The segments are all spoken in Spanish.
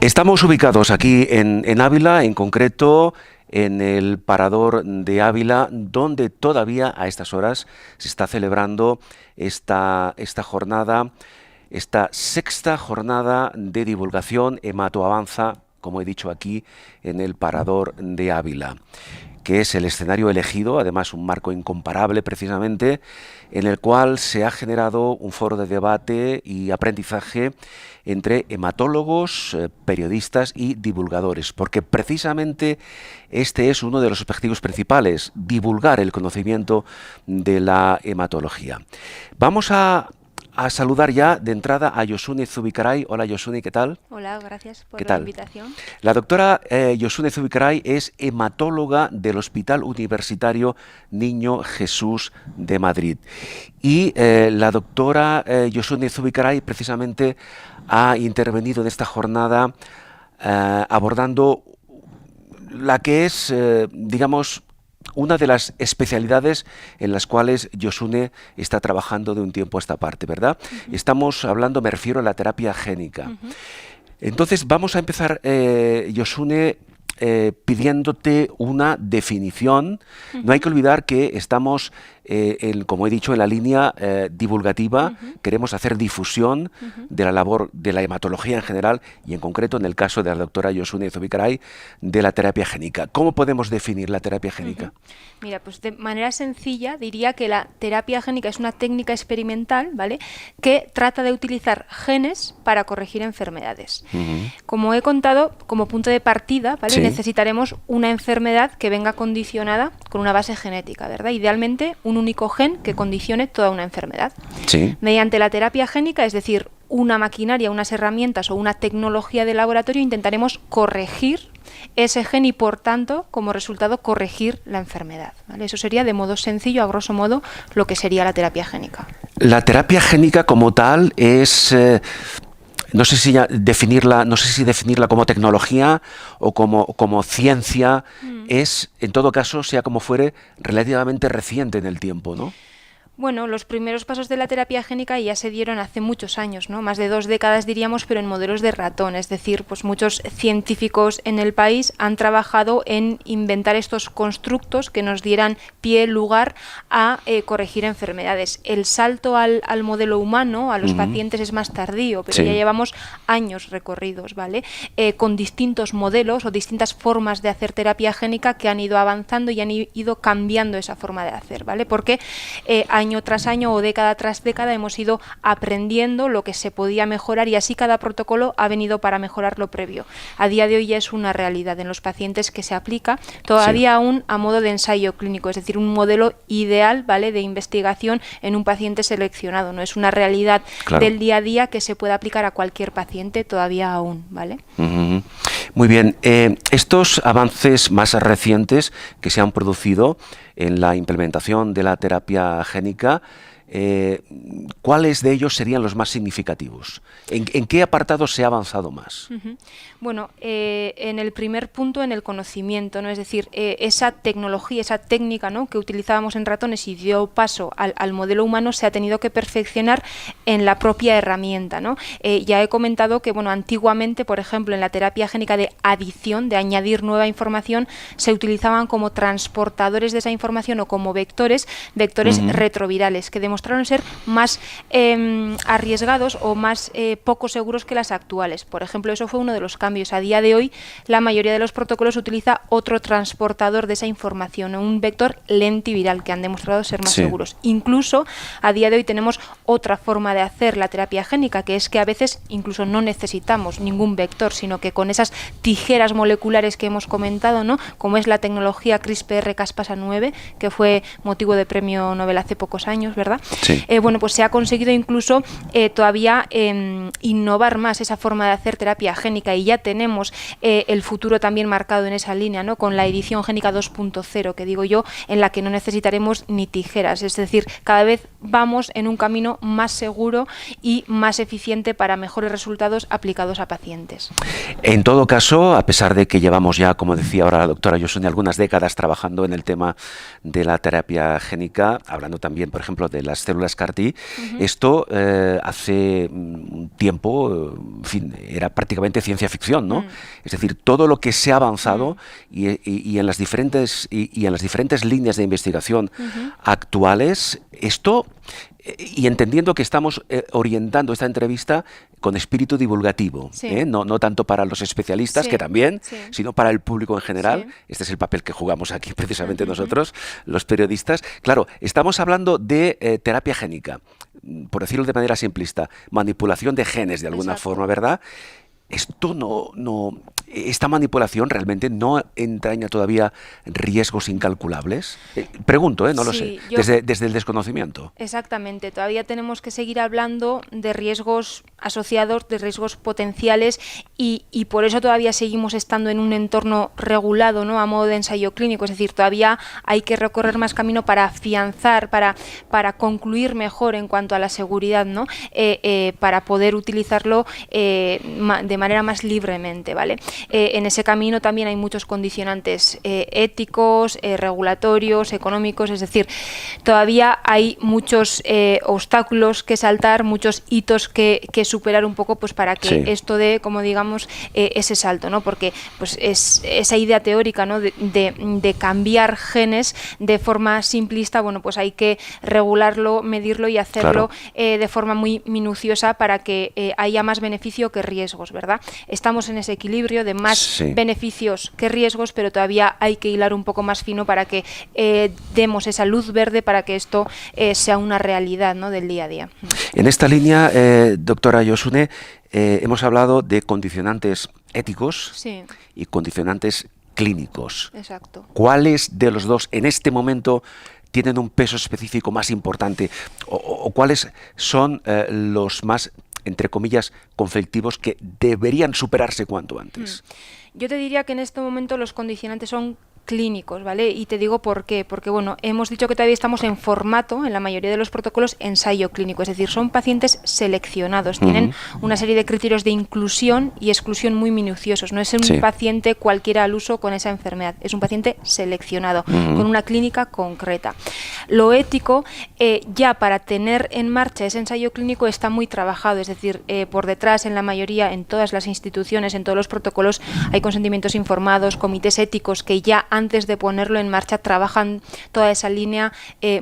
Estamos ubicados aquí en Ávila, en concreto en el Parador de Ávila, donde todavía a estas horas se está celebrando esta jornada, esta sexta jornada de divulgación Hematoavanza, como he dicho aquí, en el Parador de Ávila, que es el escenario elegido, además un marco incomparable precisamente, en el cual se ha generado un foro de debate y aprendizaje entre hematólogos, periodistas y divulgadores, porque precisamente este es uno de los objetivos principales, divulgar el conocimiento de la hematología. Vamos a saludar ya de entrada a Josune Zubikaray. Hola Josune, ¿qué tal? Hola, gracias por ¿Qué la tal? invitación. La doctora Josune Zubikaray es hematóloga del Hospital Universitario Niño Jesús de Madrid. Y la doctora Josune Zubikaray precisamente ha intervenido en esta jornada abordando la que es, digamos, una de las especialidades en las cuales Josune está trabajando de un tiempo a esta parte, ¿verdad? Estamos hablando, me refiero a la terapia génica. Entonces vamos a empezar, Josune, pidiéndote una definición. No hay que olvidar que estamos, como he dicho, en la línea divulgativa. Queremos hacer difusión de la labor de la hematología en general y en concreto, en el caso de la doctora Josune Zubikaray, de la terapia génica. ¿Cómo podemos definir la terapia génica? Mira, pues de manera sencilla diría que la terapia génica es una técnica experimental, ¿vale?, que trata de utilizar genes para corregir enfermedades. Como he contado, como punto de partida, ¿vale?, Sí. necesitaremos una enfermedad que venga condicionada con una base genética, ¿verdad? Idealmente, un único gen que condicione toda una enfermedad. Sí. Mediante la terapia génica, es decir, una maquinaria, unas herramientas o una tecnología de laboratorio, intentaremos corregir ese gen y, por tanto, como resultado, corregir la enfermedad, ¿vale? Eso sería, de modo sencillo, a grosso modo, lo que sería la terapia génica. La terapia génica como tal es, no sé si definirla como tecnología o como ciencia, es, en todo caso, sea como fuere, relativamente reciente en el tiempo, ¿no? Bueno, los primeros pasos de la terapia génica ya se dieron hace muchos años, ¿no? Más de 2 décadas diríamos, pero en modelos de ratón. Es decir, pues muchos científicos en el país han trabajado en inventar estos constructos que nos dieran pie, lugar a corregir enfermedades. El salto al modelo humano, a los pacientes, es más tardío, pero Sí. ya llevamos años recorridos, ¿vale? Con distintos modelos o distintas formas de hacer terapia génica que han ido avanzando y han ido cambiando esa forma de hacer, ¿vale? Porque año tras año o década tras década hemos ido aprendiendo lo que se podía mejorar y así cada protocolo ha venido para mejorar lo previo. A día de hoy ya es una realidad en los pacientes que se aplica, todavía aún a modo de ensayo clínico, es decir, un modelo ideal, ¿vale?, de investigación en un paciente seleccionado. No es una realidad del día a día que se pueda aplicar a cualquier paciente todavía aún, ¿vale? Muy bien. Estos avances más recientes que se han producido en la implementación de la terapia génica, ¿cuáles de ellos serían los más significativos? ¿En qué apartado se ha avanzado más? Bueno, en el primer punto, en el conocimiento, ¿no? Es decir, esa tecnología, esa técnica, ¿no?, que utilizábamos en ratones y dio paso al modelo humano, se ha tenido que perfeccionar en la propia herramienta, ¿no? Ya he comentado que, bueno, antiguamente, por ejemplo, en la terapia génica de adición, de añadir nueva información, se utilizaban como transportadores de esa información o como vectores retrovirales, que demostraron ser más arriesgados o más poco seguros que las actuales. Por ejemplo, eso fue uno de los cambios. A día de hoy, la mayoría de los protocolos utiliza otro transportador de esa información, un vector lentiviral, que han demostrado ser más seguros. Incluso, a día de hoy tenemos otra forma de hacer la terapia génica, que es que a veces incluso no necesitamos ningún vector, sino que con esas tijeras moleculares que hemos comentado, ¿no?, como es la tecnología CRISPR-Cas9, que fue motivo de premio Nobel hace pocos años, ¿verdad? Sí. Bueno, pues se ha conseguido incluso todavía innovar más esa forma de hacer terapia génica y ya tenemos el futuro también marcado en esa línea, ¿no?, con la edición génica 2.0, que digo yo, en la que no necesitaremos ni tijeras. Es decir, cada vez vamos en un camino más seguro y más eficiente para mejores resultados aplicados a pacientes. En todo caso, a pesar de que llevamos ya, como decía ahora la doctora Yosune, algunas décadas trabajando en el tema de la terapia génica, hablando también, por ejemplo, de las células CAR-T, esto hace un tiempo, en fin, era prácticamente ciencia ficción, ¿no? Es decir, todo lo que se ha avanzado y en las diferentes líneas de investigación actuales, esto, y entendiendo que estamos orientando esta entrevista con espíritu divulgativo, no tanto para los especialistas, que también, sino para el público en general. Este es el papel que jugamos aquí precisamente nosotros, los periodistas. Claro, estamos hablando de terapia génica, por decirlo de manera simplista, manipulación de genes de alguna forma, ¿verdad? Esto esta manipulación realmente no entraña todavía riesgos incalculables. Pregunto, no lo sé, desde el desconocimiento. Exactamente, todavía tenemos que seguir hablando de riesgos asociados, de riesgos potenciales y por eso todavía seguimos estando en un entorno regulado, ¿no? A modo de ensayo clínico, es decir, todavía hay que recorrer más camino para afianzar, para concluir mejor en cuanto a la seguridad, ¿no? Para poder utilizarlo de manera más libremente, ¿vale? En ese camino también hay muchos condicionantes éticos, regulatorios, económicos, es decir, todavía hay muchos obstáculos que saltar, muchos hitos que superar un poco, pues para que esto dé, como digamos, ese salto, ¿no? Porque pues es esa idea teórica, ¿no? de cambiar genes de forma simplista, bueno, pues hay que regularlo, medirlo y hacerlo de forma muy minuciosa para que haya más beneficio que riesgos, ¿verdad? Estamos en ese equilibrio de más beneficios que riesgos, pero todavía hay que hilar un poco más fino para que demos esa luz verde para que esto sea una realidad, ¿no? Del día a día. En esta línea, doctora Yosune, hemos hablado de condicionantes éticos y condicionantes clínicos. Exacto. ¿Cuáles de los dos en este momento tienen un peso específico más importante o cuáles son los más, entre comillas, conflictivos que deberían superarse cuanto antes? Yo te diría que en este momento los condicionantes son clínicos, ¿vale? Y te digo por qué. Porque, bueno, hemos dicho que todavía estamos en formato, en la mayoría de los protocolos, ensayo clínico. Es decir, son pacientes seleccionados. Tienen una serie de criterios de inclusión y exclusión muy minuciosos. No es un paciente cualquiera al uso con esa enfermedad. Es un paciente seleccionado, con una clínica concreta. Lo ético, ya para tener en marcha ese ensayo clínico está muy trabajado. Es decir, por detrás, en la mayoría, en todas las instituciones, en todos los protocolos, hay consentimientos informados, comités éticos que ya antes de ponerlo en marcha trabajan toda esa línea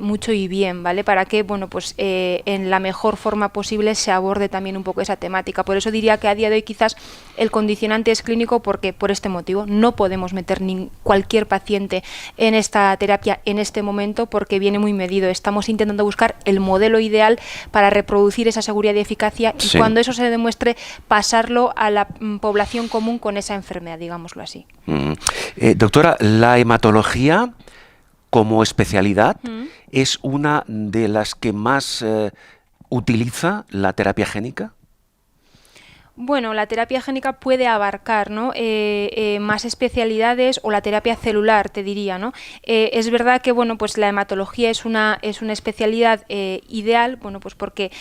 mucho y bien, ¿vale? Para que, bueno, pues en la mejor forma posible se aborde también un poco esa temática. Por eso diría que a día de hoy quizás el condicionante es clínico, porque por este motivo no podemos meter cualquier paciente en esta terapia en este momento, porque viene muy medido. Estamos intentando buscar el modelo ideal para reproducir esa seguridad y eficacia y cuando eso se demuestre, pasarlo a la población común con esa enfermedad, digámoslo así. Doctora, la hematología como especialidad es una de las que más utiliza la terapia génica. Bueno, la terapia génica puede abarcar, ¿no? Más especialidades, o la terapia celular, te diría, ¿no? Es verdad que, bueno, pues la hematología es una especialidad ideal, bueno, pues porque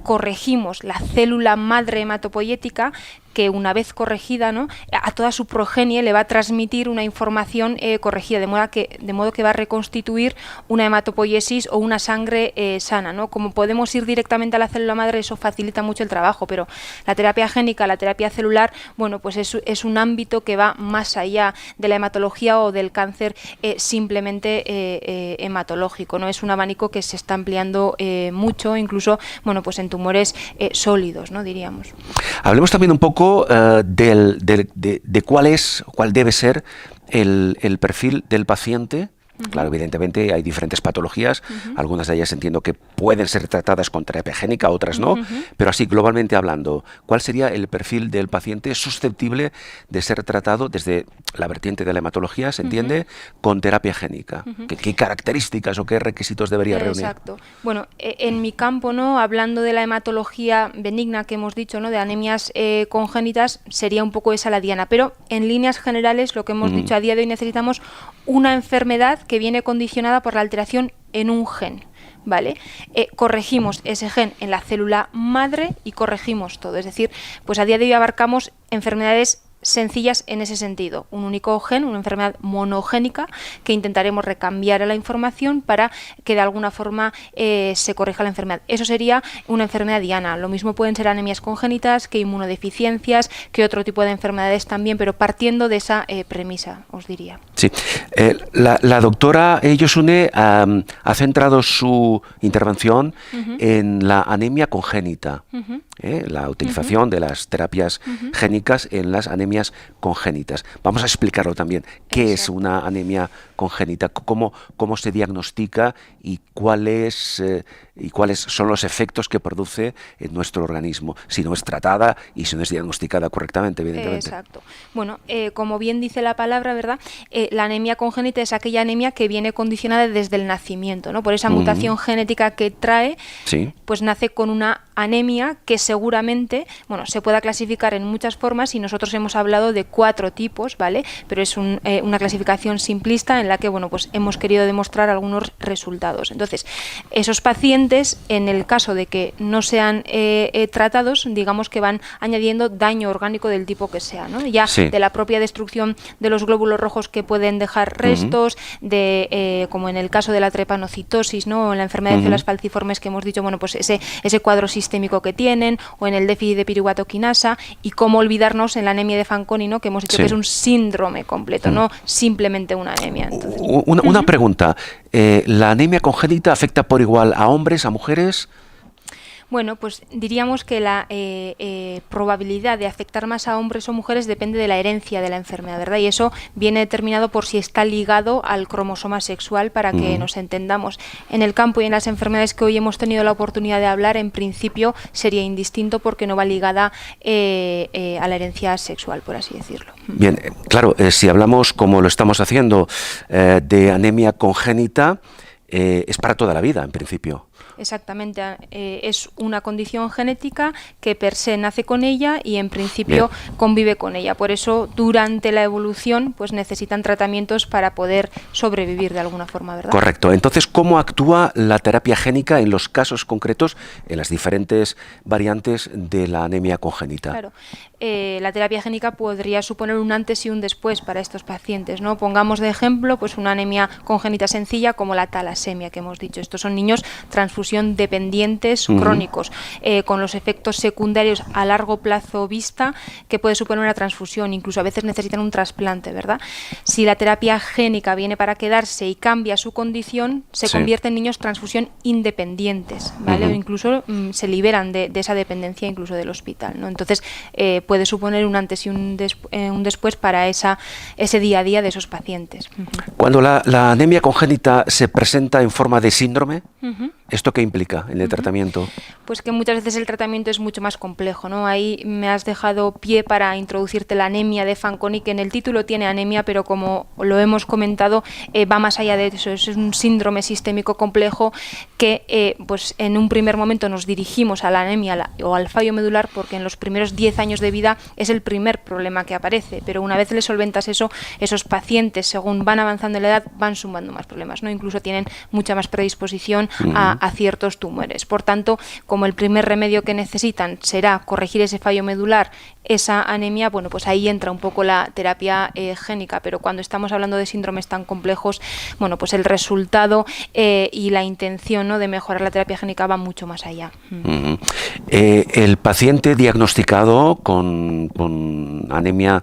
corregimos la célula madre hematopoyética, que una vez corregida, ¿no? A toda su progenie le va a transmitir una información corregida, de modo que va a reconstituir una hematopoiesis o una sangre sana, ¿no? Como podemos ir directamente a la célula madre, eso facilita mucho el trabajo, pero la terapia génica, la terapia celular, bueno, pues es un ámbito que va más allá de la hematología o del cáncer simplemente hematológico, ¿no? Es un abanico que se está ampliando mucho, incluso, bueno, pues en tumores sólidos, ¿no? Diríamos. Hablemos también un poco de cuál debe ser el perfil del paciente. Claro, evidentemente hay diferentes patologías, algunas de ellas entiendo que pueden ser tratadas con terapia génica, otras no, pero así globalmente hablando, ¿cuál sería el perfil del paciente susceptible de ser tratado desde la vertiente de la hematología, se entiende, con terapia génica? ¿Qué características o qué requisitos debería reunir? Exacto. Bueno, en mi campo, ¿no? Hablando de la hematología benigna que hemos dicho, ¿no? De anemias congénitas, sería un poco esa la diana, pero en líneas generales lo que hemos dicho, a día de hoy necesitamos una enfermedad que viene condicionada por la alteración en un gen, ¿vale? Corregimos ese gen en la célula madre y corregimos todo. Es decir, pues a día de hoy abarcamos enfermedades sencillas en ese sentido, un único gen, una enfermedad monogénica que intentaremos recambiar a la información para que de alguna forma se corrija la enfermedad. Eso sería una enfermedad diana. Lo mismo pueden ser anemias congénitas, que inmunodeficiencias, que otro tipo de enfermedades también, pero partiendo de esa premisa, os diría. Sí. La doctora Yosune ha centrado su intervención en la anemia congénita, la utilización de las terapias génicas en las anemias congénitas. Vamos a explicarlo también. ¿Qué es una anemia congénita? ¿Cómo se diagnostica y cuáles son los efectos que produce en nuestro organismo si no es tratada y si no es diagnosticada correctamente, evidentemente? Exacto. Bueno, como bien dice la palabra, ¿verdad? La anemia congénita es aquella anemia que viene condicionada desde el nacimiento, ¿no? Por esa mutación genética que trae, pues nace con una anemia que seguramente, bueno, se pueda clasificar en muchas formas y nosotros hemos hablado de 4 tipos, ¿vale? Pero es una clasificación simplista en la que, bueno, pues hemos querido demostrar algunos resultados. Entonces, esos pacientes, en el caso de que no sean tratados, digamos que van añadiendo daño orgánico del tipo que sea, ¿no? Ya de la propia destrucción de los glóbulos rojos que pueden dejar restos, como en el caso de la trepanocitosis, ¿no? O en la enfermedad de células falciformes que hemos dicho, bueno, pues ese cuadro sistémico que tienen, o en el déficit de piruvato-quinasa, y cómo olvidarnos en la anemia de Fanconi, ¿no? Que hemos dicho que es un síndrome completo, no simplemente una anemia. Entonces, una pregunta, ¿la anemia congénita afecta por igual a hombres, a mujeres? Bueno, pues diríamos que la probabilidad de afectar más a hombres o mujeres depende de la herencia de la enfermedad, ¿verdad? Y eso viene determinado por si está ligado al cromosoma sexual, para que nos entendamos. En el campo y en las enfermedades que hoy hemos tenido la oportunidad de hablar, en principio sería indistinto porque no va ligada a la herencia sexual, por así decirlo. Bien, claro, si hablamos, como lo estamos haciendo, de anemia congénita, es para toda la vida, en principio. Exactamente, es una condición genética que per se nace con ella y en principio convive con ella. Por eso, durante la evolución, pues necesitan tratamientos para poder sobrevivir de alguna forma, ¿verdad? Correcto. Entonces, ¿cómo actúa la terapia génica en los casos concretos, en las diferentes variantes de la anemia congénita? Claro. La terapia génica podría suponer un antes y un después para estos pacientes, ¿no? Pongamos de ejemplo pues una anemia congénita sencilla como la talasemia que hemos dicho. Estos son niños transfusión dependientes crónicos, con los efectos secundarios a largo plazo vista que puede suponer una transfusión, incluso a veces necesitan un trasplante, ¿verdad? Si la terapia génica viene para quedarse y cambia su condición, se convierte en niños transfusión independientes, ¿vale? O incluso se liberan de esa dependencia incluso del hospital, ¿no? Entonces, puede suponer un antes y un después para ese día a día de esos pacientes. Cuando la anemia congénita se presenta en forma de síndrome, ¿esto qué implica en el tratamiento? Pues que muchas veces el tratamiento es mucho más complejo, ¿no? Ahí me has dejado pie para introducirte la anemia de Fanconi, que en el título tiene anemia, pero como lo hemos comentado, va más allá de eso. Es un síndrome sistémico complejo que pues en un primer momento nos dirigimos a la anemia o al fallo medular, porque en los primeros 10 años de vida es el primer problema que aparece, pero una vez le solventas eso, esos pacientes, según van avanzando en la edad, van sumando más problemas, ¿no? Incluso tienen mucha más predisposición a ciertos tumores. Por tanto, como el primer remedio que necesitan será corregir ese fallo medular, esa anemia, bueno, pues ahí entra un poco la terapia génica, pero cuando estamos hablando de síndromes tan complejos, bueno, pues el resultado y la intención, ¿no?, de mejorar la terapia génica va mucho más allá. El paciente diagnosticado con anemia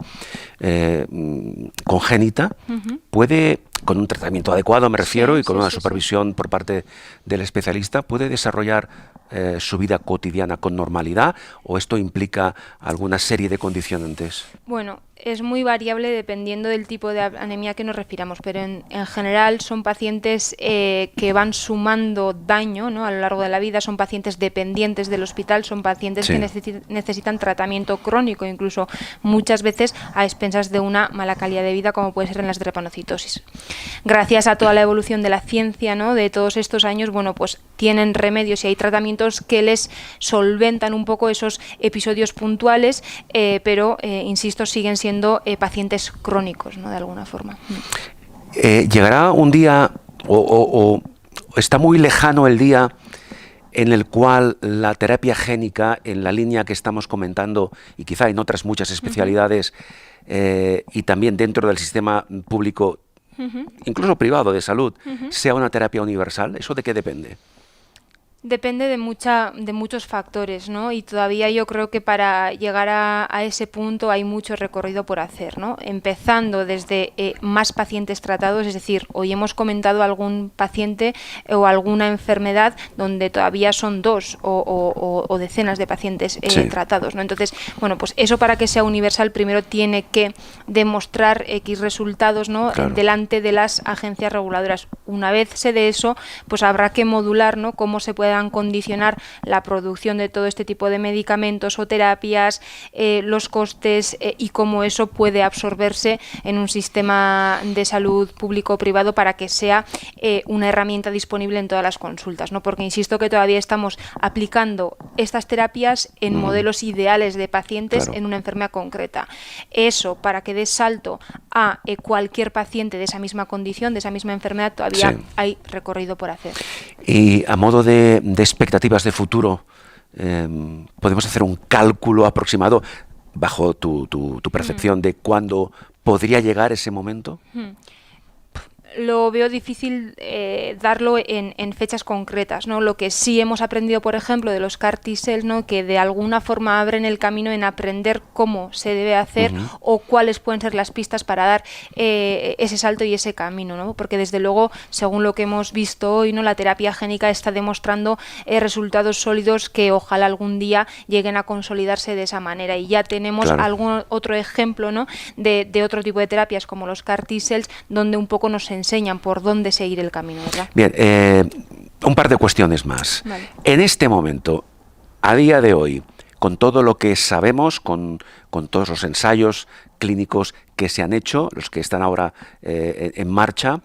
congénita puede, con un tratamiento adecuado me refiero, y con una supervisión por parte del especialista, puede desarrollar su vida cotidiana con normalidad, o esto implica alguna serie de condicionantes? Bueno, es muy variable dependiendo del tipo de anemia que nos refiramos, pero en general son pacientes que van sumando daño, ¿no?, a lo largo de la vida, son pacientes dependientes del hospital, son pacientes que necesitan tratamiento crónico, incluso muchas veces a expensas de una mala calidad de vida, como puede ser en las drepanocitosis. Gracias a toda la evolución de la ciencia, ¿no?, de todos estos años, bueno, pues tienen remedios y hay tratamientos que les solventan un poco esos episodios puntuales, pero insisto, siguen siendo pacientes crónicos, ¿no?, de alguna forma. ¿Llegará un día o está muy lejano el día en el cual la terapia génica, en la línea que estamos comentando, y quizá en otras muchas especialidades, y también dentro del sistema público, incluso privado de salud, sea una terapia universal? ¿Eso de qué depende? Depende de muchos factores, ¿no? Y todavía yo creo que para llegar a ese punto hay mucho recorrido por hacer, ¿no? Empezando desde más pacientes tratados, es decir, hoy hemos comentado algún paciente o alguna enfermedad donde todavía son 2 o decenas de pacientes tratados, ¿no? Entonces, bueno, pues eso, para que sea universal, primero tiene que demostrar X resultados, ¿no? Claro. Delante de las agencias reguladoras. Una vez se dé eso, pues habrá que modular, ¿no? Cómo se puedan condicionar la producción de todo este tipo de medicamentos o terapias, los costes, y cómo eso puede absorberse en un sistema de salud público o privado para que sea una herramienta disponible en todas las consultas, ¿no? Porque insisto que todavía estamos aplicando estas terapias en modelos ideales de pacientes, Claro. en una enfermedad concreta. Eso, para que dé salto a cualquier paciente de esa misma condición, de esa misma enfermedad, todavía hay recorrido por hacer. Y a modo de expectativas de futuro, ¿podemos hacer un cálculo aproximado, bajo tu percepción, de cuándo podría llegar ese momento? Lo veo difícil darlo en fechas concretas, ¿no? Lo que sí hemos aprendido, por ejemplo, de los CAR T-cells, ¿no? Que de alguna forma abren el camino en aprender cómo se debe hacer o cuáles pueden ser las pistas para dar ese salto y ese camino, ¿no? Porque desde luego, según lo que hemos visto hoy, ¿no? La terapia génica está demostrando resultados sólidos que ojalá algún día lleguen a consolidarse de esa manera, y ya tenemos algún otro ejemplo, ¿no? de otro tipo de terapias como los CAR T-cells, donde un poco nos enseñan por dónde seguir el camino, ¿verdad? Bien, un par de cuestiones más. Vale. En este momento, a día de hoy, con todo lo que sabemos, con todos los ensayos clínicos que se han hecho, los que están ahora en marcha,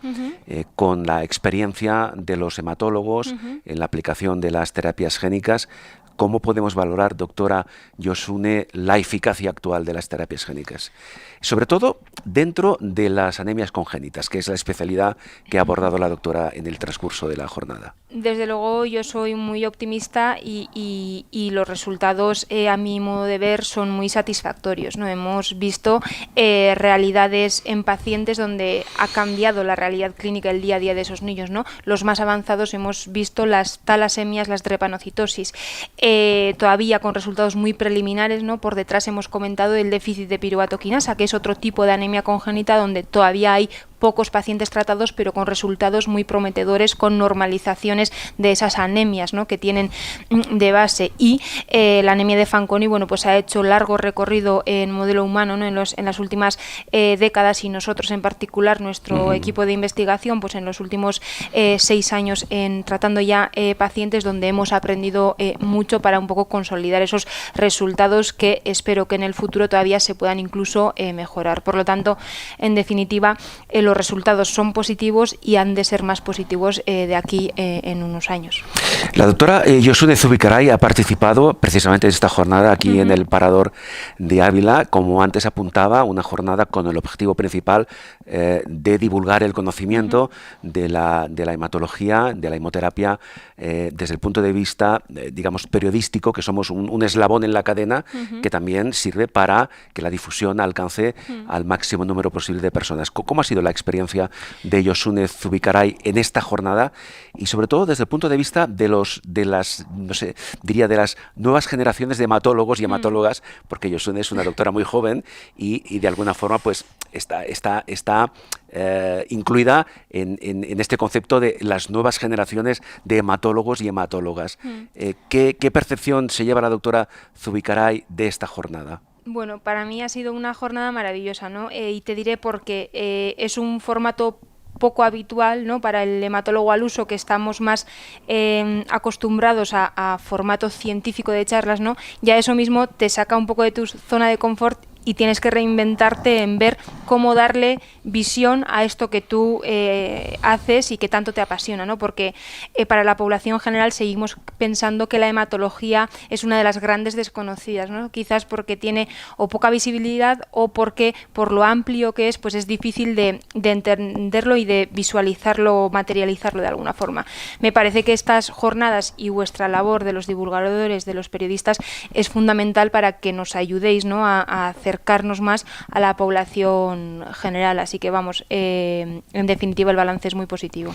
con la experiencia de los hematólogos en la aplicación de las terapias génicas, ¿cómo podemos valorar, doctora Josune, la eficacia actual de las terapias génicas? Sobre todo dentro de las anemias congénitas, que es la especialidad que ha abordado la doctora en el transcurso de la jornada. Desde luego yo soy muy optimista y los resultados, a mi modo de ver, son muy satisfactorios, ¿no? Hemos visto realidades en pacientes donde ha cambiado la realidad clínica, el día a día de esos niños, ¿no? Los más avanzados hemos visto las talasemias, las drepanocitosis, todavía con resultados muy preliminares, ¿no? Por detrás hemos comentado el déficit de piruvato quinasa, que es otro tipo de anemia congénita donde todavía hay pocos pacientes tratados, pero con resultados muy prometedores, con normalizaciones de esas anemias, ¿no? Que tienen de base. Y la anemia de Fanconi, bueno, pues ha hecho largo recorrido en modelo humano, ¿no? en las últimas décadas, y nosotros en particular, nuestro equipo de investigación, pues en los últimos 6 años tratando ya pacientes, donde hemos aprendido mucho para un poco consolidar esos resultados que espero que en el futuro todavía se puedan incluso mejorar. Por lo tanto, en definitiva, los resultados son positivos y han de ser más positivos de aquí en unos años. La doctora Josune Zubikaray ha participado precisamente en esta jornada aquí en el Parador de Ávila, como antes apuntaba, una jornada con el objetivo principal de divulgar el conocimiento de la hematología, de la hemoterapia, desde el punto de vista, digamos, periodístico, que somos un eslabón en la cadena que también sirve para que la difusión alcance al máximo número posible de personas. ¿Cómo ha sido la experiencia de Josune Zubikaray en esta jornada, y sobre todo desde el punto de vista de las nuevas generaciones de hematólogos y hematólogas, porque Josune es una doctora muy joven y de alguna forma pues está incluida en este concepto de las nuevas generaciones de hematólogos y hematólogas? ¿Qué percepción se lleva la doctora Zubikaray de esta jornada? Bueno, para mí ha sido una jornada maravillosa, ¿no? Y te diré porque es un formato poco habitual, ¿no? Para el hematólogo al uso, que estamos más acostumbrados a formato científico de charlas, ¿no? Ya eso mismo te saca un poco de tu zona de confort y tienes que reinventarte en ver cómo darle visión a esto que tú haces y que tanto te apasiona, ¿no? Porque para la población general seguimos pensando que la hematología es una de las grandes desconocidas, ¿no? Quizás porque tiene o poca visibilidad o porque por lo amplio que es, pues es difícil de entenderlo y de visualizarlo, materializarlo de alguna forma. Me parece que estas jornadas y vuestra labor de los divulgadores, de los periodistas, es fundamental para que nos ayudéis, ¿no?, a acercarnos más a la población general. Así que vamos, en definitiva el balance es muy positivo.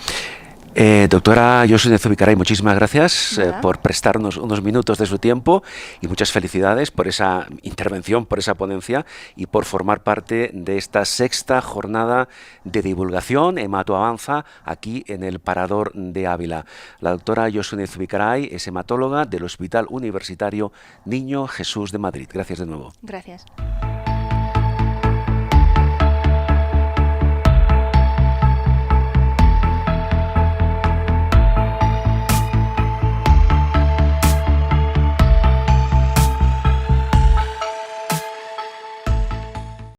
Doctora Yoshune Zubikaray, muchísimas gracias por prestarnos unos minutos de su tiempo y muchas felicidades por esa intervención, por esa ponencia y por formar parte de esta 6ª jornada de divulgación Hemato Avanza aquí en el Parador de Ávila. La doctora Yoshune Zubikaray es hematóloga del Hospital Universitario Niño Jesús de Madrid. Gracias de nuevo. Gracias.